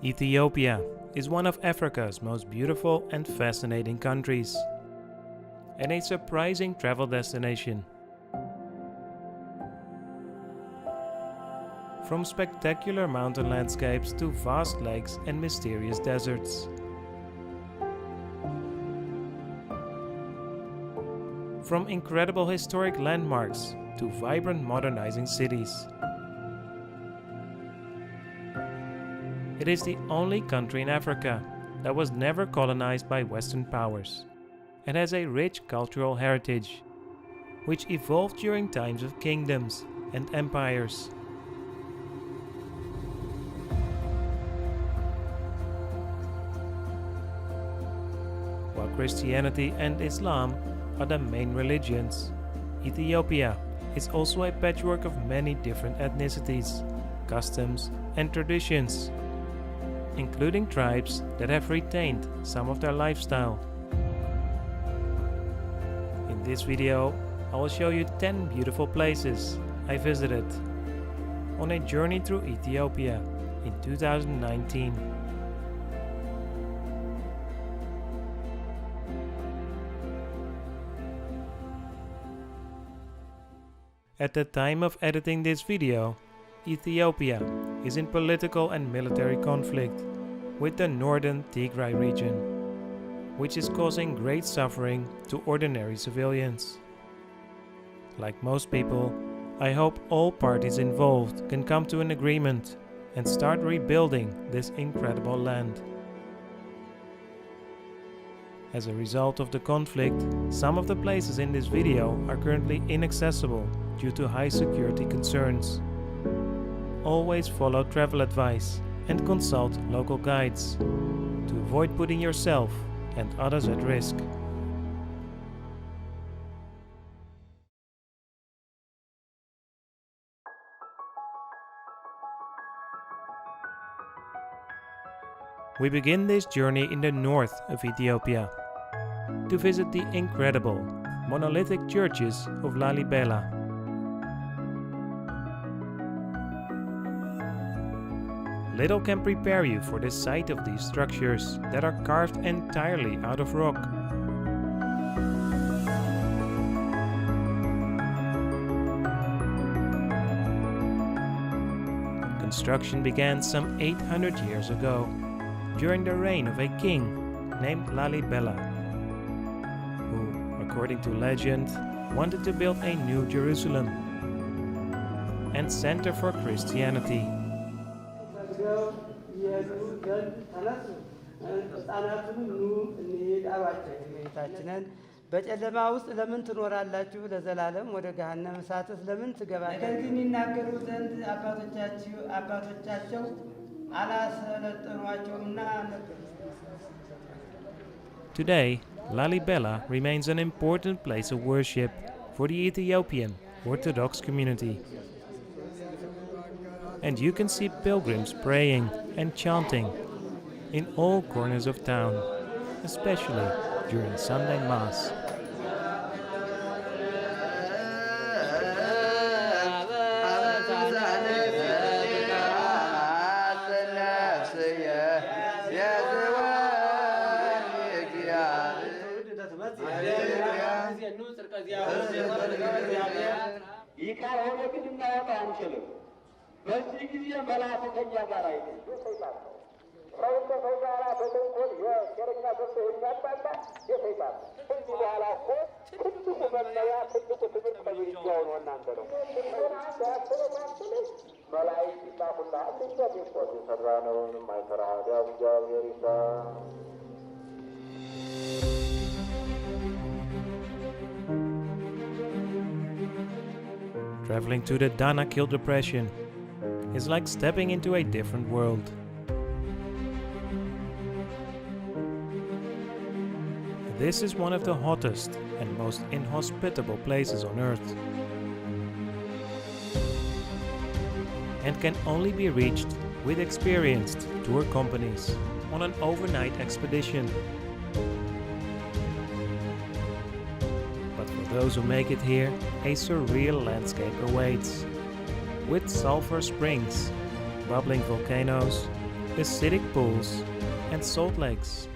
Ethiopia is one of Africa's most beautiful and fascinating countries, and a surprising travel destination. From spectacular mountain landscapes to vast lakes and mysterious deserts. From incredible historic landmarks to vibrant modernizing cities. It is the only country in Africa that was never colonized by Western powers and has a rich cultural heritage, which evolved during times of kingdoms and empires. While Christianity and Islam are the main religions, Ethiopia is also a patchwork of many different ethnicities, customs, and traditions, including tribes that have retained some of their lifestyle. In this video, I will show you 10 beautiful places I visited on a journey through Ethiopia in 2019. At the time of editing this video, Ethiopia is in political and military conflict with the northern Tigray region, which is causing great suffering to ordinary civilians. Like most people, I hope all parties involved can come to an agreement and start rebuilding this incredible land. As a result of the conflict, some of the places in this video are currently inaccessible due to high security concerns. Always follow travel advice and consult local guides to avoid putting yourself and others at risk. We begin this journey in the north of Ethiopia to visit the incredible monolithic churches of Lalibela. Little can prepare you for the sight of these structures that are carved entirely out of rock. Construction began some 800 years ago, during the reign of a king named Lalibela, who, according to legend, wanted to build a new Jerusalem and center for Christianity. በጨለማ ውስጥ ለምን ትኖራላችሁ? ለዘላለም ወደ ገሃነመ እሳትስ ለምን ትገባላችሁ? ነገር ግን ይናገሩ ዘንድ አባቶቻቸው አላሰለጠኗቸውምና ነገሩ። Today, Lalibela remains an important place of worship for the Ethiopian Orthodox community. And you can see pilgrims praying and chanting in all corners of town, especially during Sunday Mass. በዚህ ጊዜ መልአክ ከእኛ ጋር አይደለም። ሰው ከሰው ጋር በተንኮል የሴረኛ ሰው የሚያባላ የሰይጣን ከዚህ በኋላ እኮ ትልቁ መመሪያ ትልቁ ትምህርት ከብርጃው ነው። እናንተ ነው መላእክት ይጣፉና እንዴት ይቆጥ የሰራነውን ማይፈራ እግዚአብሔር ይሳ። Traveling to the Danakil Depression is like stepping into a different world. This is one of the hottest and most inhospitable places on Earth, and can only be reached with experienced tour companies on an overnight expedition. But for those who make it here, a surreal landscape awaits, with sulfur springs, bubbling volcanoes, acidic pools, and salt lakes.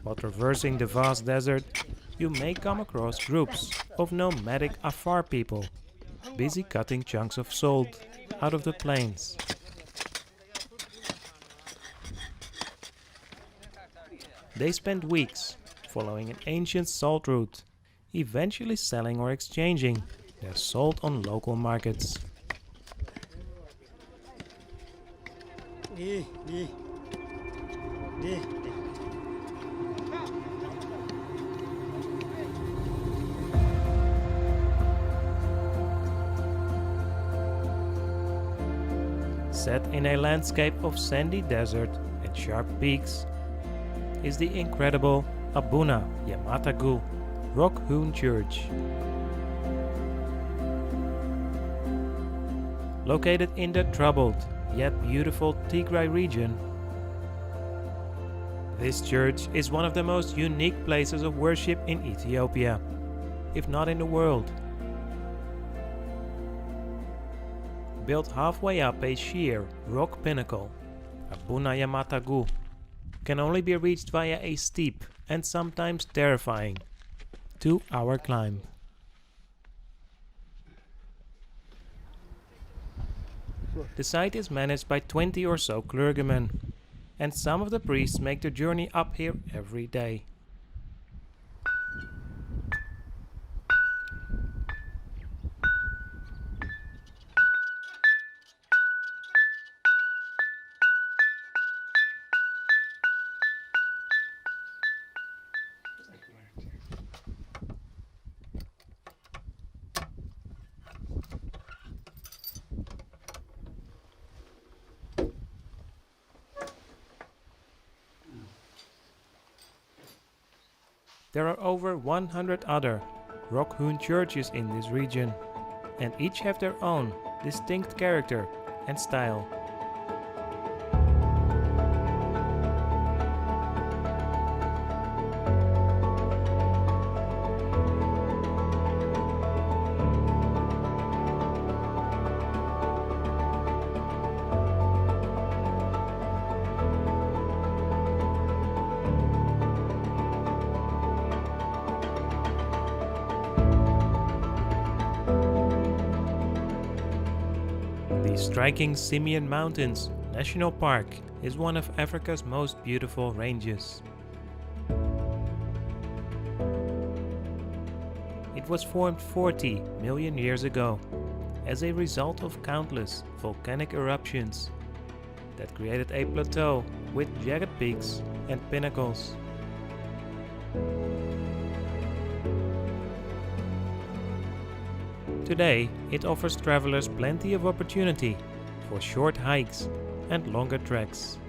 While traversing the vast desert, you may come across groups of nomadic Afar people busy cutting chunks of salt out of the plains. They spend weeks following an ancient salt route, eventually selling or exchanging their salt on local markets. Set in a landscape of sandy desert and sharp peaks is the incredible Abuna Yamatagu rock-hewn church. Located in the troubled yet beautiful Tigray region, this church is one of the most unique places of worship in Ethiopia, if not in the world. Built halfway up a sheer rock pinnacle, Abuna Yamatagu can only be reached via a steep and sometimes terrifying 2-hour climb. The site is managed by 20 or so clergymen, and some of the priests make the journey up here every day. There are over 100 other rock-hewn churches in this region, and each have their own distinct character and style. The striking Simien Mountains National Park is one of Africa's most beautiful ranges. It was formed 40 million years ago as a result of countless volcanic eruptions that created a plateau with jagged peaks and pinnacles. Today, it offers travelers plenty of opportunity for short hikes and longer treks,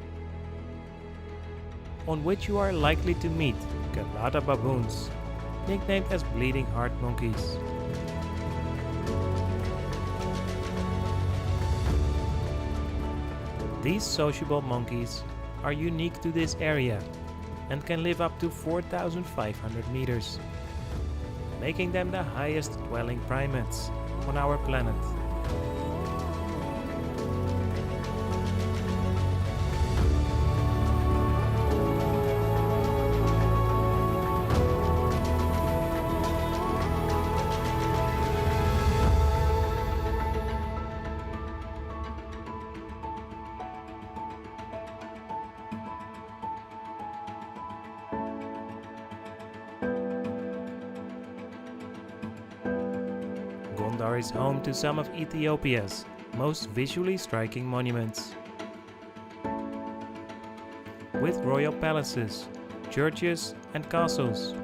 on which you are likely to meet Galata baboons, nicknamed as bleeding heart monkeys. These sociable monkeys are unique to this area and can live up to 4,500 meters, making them the highest dwelling primates on our planet. Gondar is home to some of Ethiopia's most visually striking monuments. With royal palaces, churches, and castles.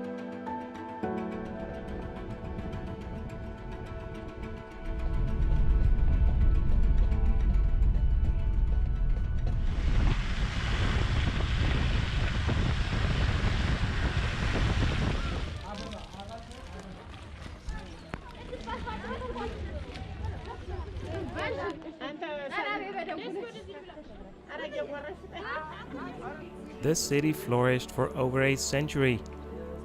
The city flourished for over a century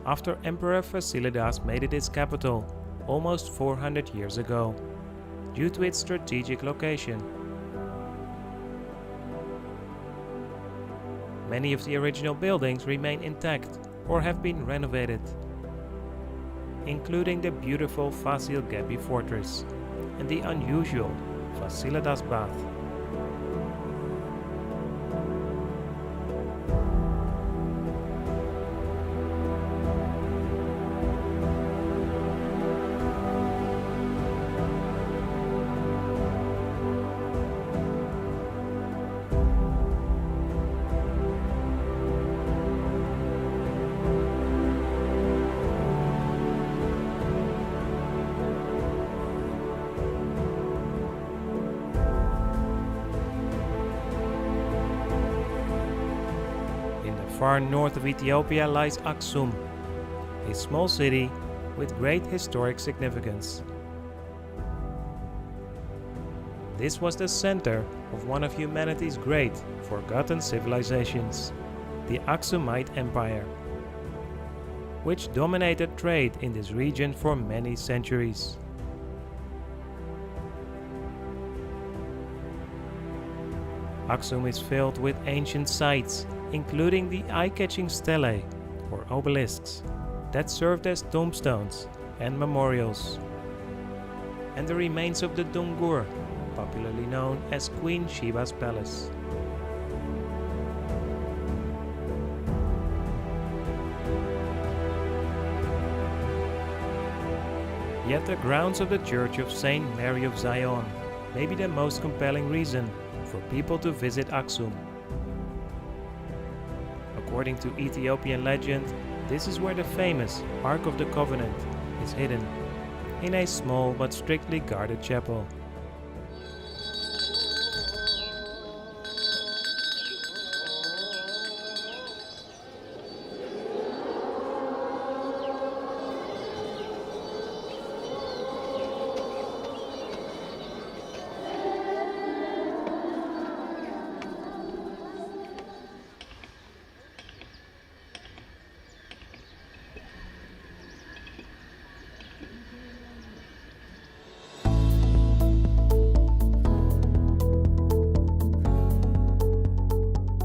after Emperor Fasilidas made it its capital almost 400 years ago, due to its strategic location. Many of the original buildings remain intact or have been renovated, including the beautiful Fasil Gebi fortress and the unusual Fasilidas bath. Far north of Ethiopia lies Aksum, a small city with great historic significance. This was the center of one of humanity's great forgotten civilizations, the Aksumite Empire, which dominated trade in this region for many centuries. Aksum is filled with ancient sites, including the eye-catching stelae, or obelisks, that served as tombstones and memorials, and the remains of the Dungur, popularly known as Queen Sheba's palace. Yet the grounds of the Church of Saint Mary of Zion may be the most compelling reason for people to visit Aksum. According to Ethiopian legend, this is where the famous Ark of the Covenant is hidden, in a small but strictly guarded chapel.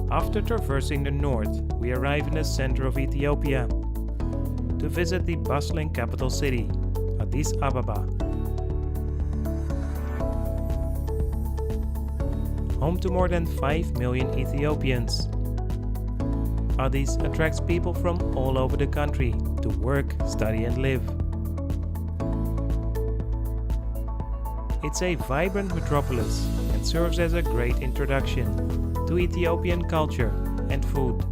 After traversing the north, we arrive in the center of Ethiopia to visit the bustling capital city, Addis Ababa. Home to more than 5 million Ethiopians, Addis attracts people from all over the country to work, study and live. It's a vibrant metropolis and serves as a great introduction to Ethiopian culture and food.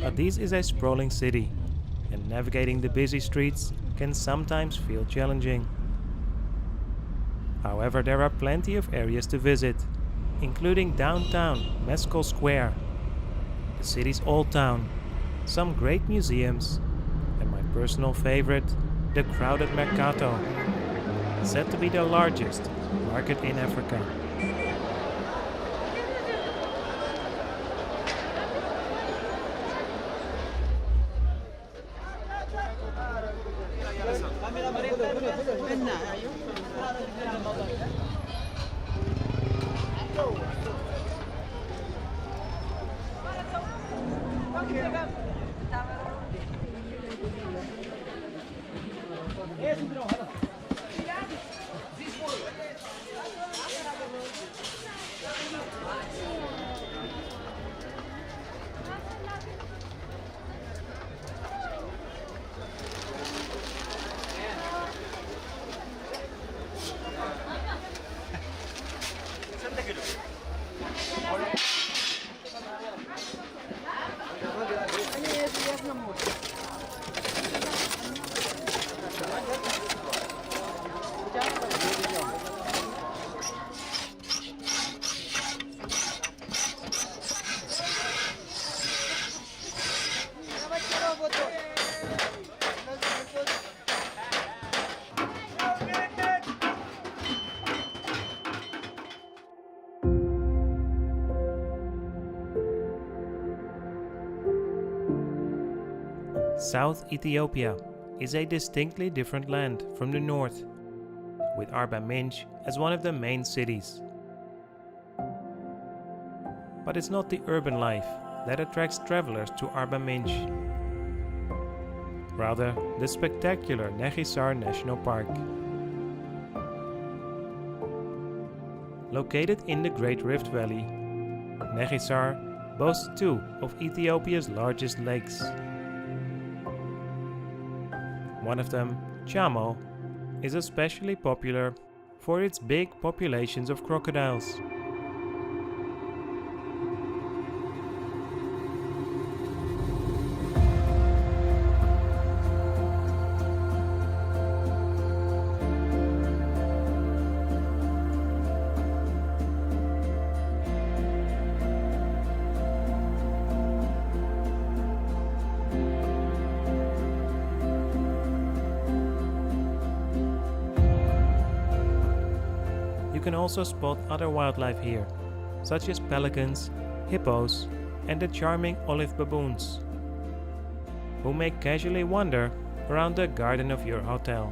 Addis is a sprawling city, and navigating the busy streets can sometimes feel challenging. However, there are plenty of areas to visit, including downtown Meskel Square, the city's old town, some great museums, and my personal favorite, the crowded Mercato, said to be the largest market in Africa. South Ethiopia is a distinctly different land from the north, with Arba Minch as one of the main cities. But it's not the urban life that attracts travelers to Arba Minch. Rather, the spectacular Negisar National Park. Located in the Great Rift Valley, Negisar boasts two of Ethiopia's largest lakes. One of them, Chamo, is especially popular for its big populations of crocodiles. You can also spot other wildlife here, such as pelicans, hippos, and the charming olive baboons, who may casually wander around the garden of your hotel.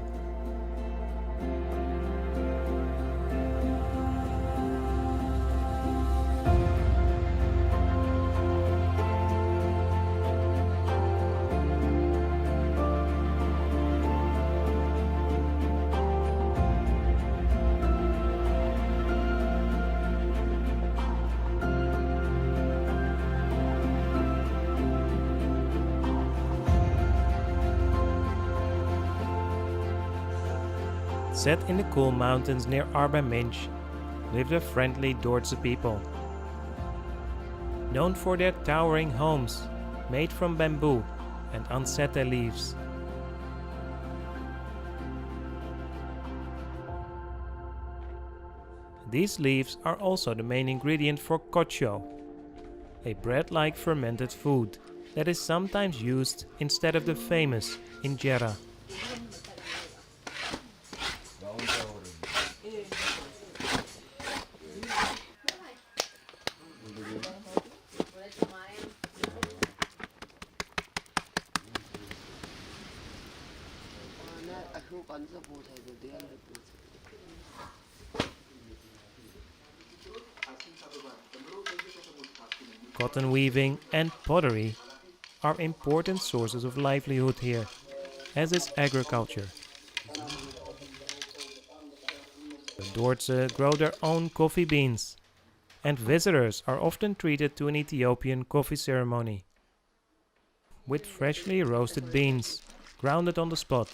Set in the cool mountains near Arba Minch live the friendly Dordtse people. Known for their towering homes made from bamboo and ansete leaves. These leaves are also the main ingredient for kocho, a bread-like fermented food that is sometimes used instead of the famous injera. Cotton weaving and pottery are important sources of livelihood here, as is agriculture. The Dordtse grow their own coffee beans, and visitors are often treated to an Ethiopian coffee ceremony with freshly roasted beans grounded on the spot.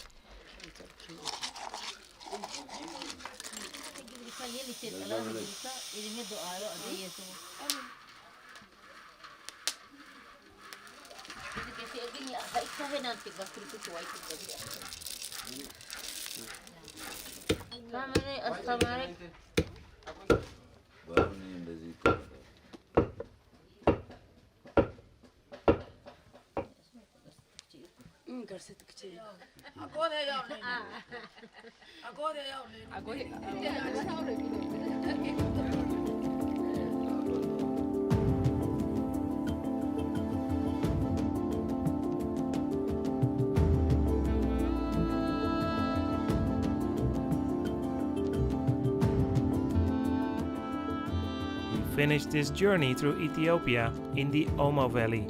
Finished this journey through Ethiopia in the Omo Valley,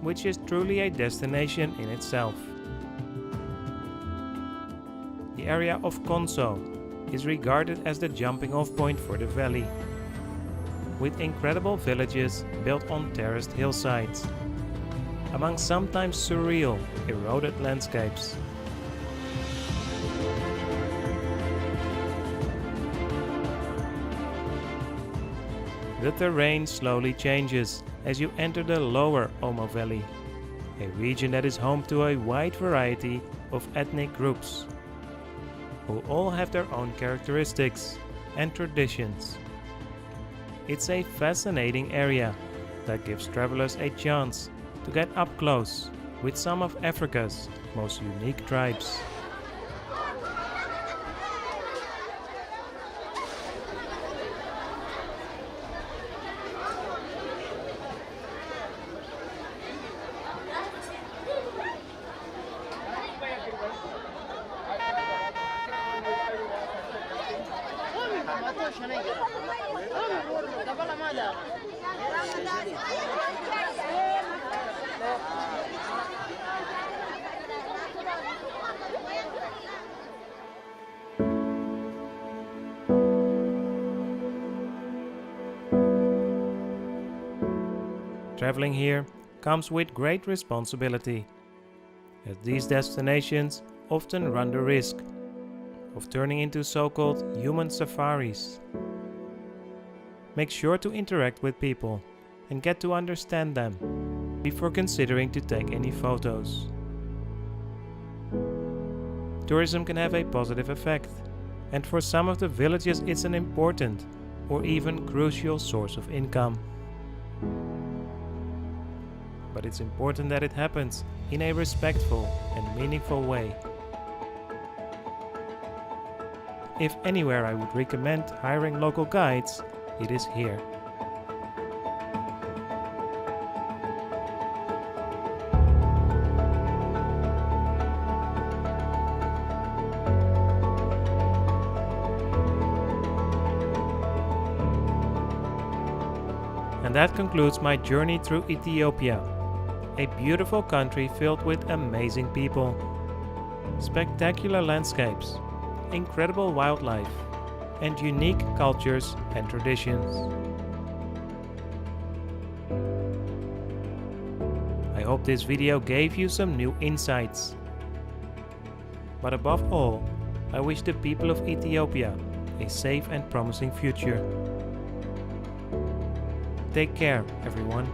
which is truly a destination in itself. area of Konso is regarded as the jumping-off point for the valley, with incredible villages built on terraced hillsides, among sometimes surreal, eroded landscapes. The terrain slowly changes as you enter the lower Omo Valley, a region that is home to a wide variety of ethnic groups, who all have their own characteristics and traditions. It's a fascinating area that gives travelers a chance to get up close with some of Africa's most unique tribes. Traveling here comes with great responsibility, as these destinations often run the risk of turning into so-called human safaris. Make sure to interact with people and get to understand them before considering to take any photos. Tourism can have a positive effect, and for some of the villages it's an important or even crucial source of income. But it's important that it happens in a respectful and meaningful way. If anywhere I would recommend hiring local guides, it is here. And that concludes my journey through Ethiopia, a beautiful country filled with amazing people, spectacular landscapes, incredible wildlife, and unique cultures and traditions. I hope this video gave you some new insights. But above all, I wish the people of Ethiopia a safe and promising future. Take care, everyone.